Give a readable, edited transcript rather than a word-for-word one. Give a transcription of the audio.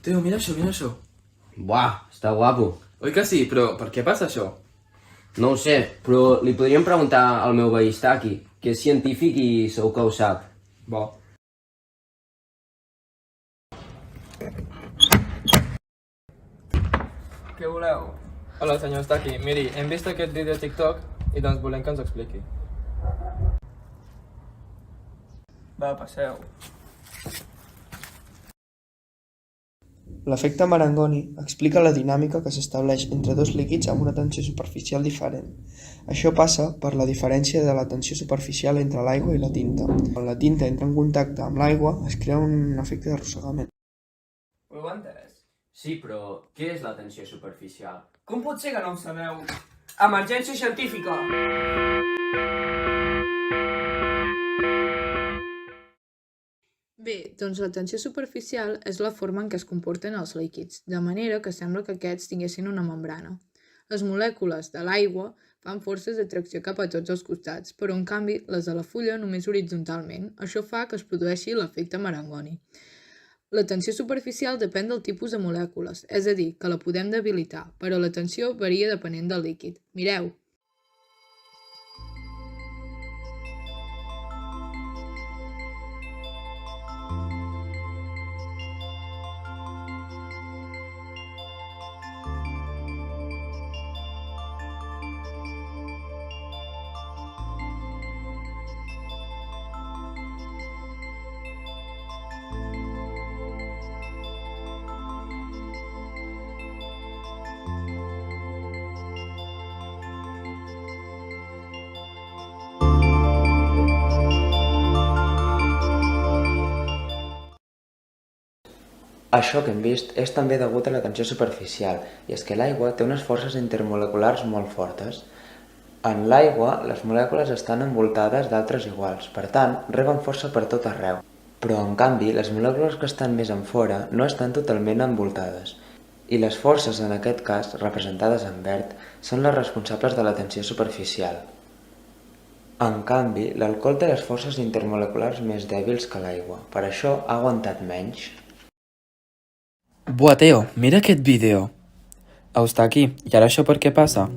Teo, mira això. Buah, està guapo. Oi que sí? Però per què passa això? No ho sé, però li podríem preguntar al meu veí Staki, que és científic i segur que ho sap. Bo. Què voleu? Hola, senyor Staki. Miri, hem vist aquest vídeo a TikTok i doncs volem que ens ho expliqui. Va, passeu. L'efecte Marangoni explica la dinàmica que s'estableix entre dos líquids amb una tensió superficial diferent. Això passa per la diferència de la tensió superficial entre l'aigua i la tinta. Quan la tinta entra en contacte amb l'aigua, es crea un efecte d'arrossegament. Ho heu entès? Sí, però què és la tensió superficial? Com pot ser que no ho sabeu? Emergència científica! Bé, doncs la tensió superficial és la forma en què es comporten els líquids, de manera que sembla que aquests tinguessin una membrana. Les molècules de l'aigua fan forces d'atracció cap a tots els costats, però en canvi les de la fulla només horitzontalment. Això fa que es produeixi l'efecte Marangoni. La tensió superficial depèn del tipus de molècules, és a dir, que la podem debilitar, però la tensió varia depenent del líquid. Mireu! Això que hem vist és també degut a la tensió superficial, i és que l'aigua té unes forces intermoleculars molt fortes. En l'aigua, les molècules estan envoltades d'altres iguals, per tant, reben força per tot arreu. Però, en canvi, les molècules que estan més enfora no estan totalment envoltades, i les forces, en aquest cas, representades en verd, són les responsables de la tensió superficial. En canvi, l'alcohol té les forces intermoleculars més dèbils que l'aigua, per això ha aguantat menys. Buah, Teo, mira aquest vídeo. Està aquí. I ara això per què passa?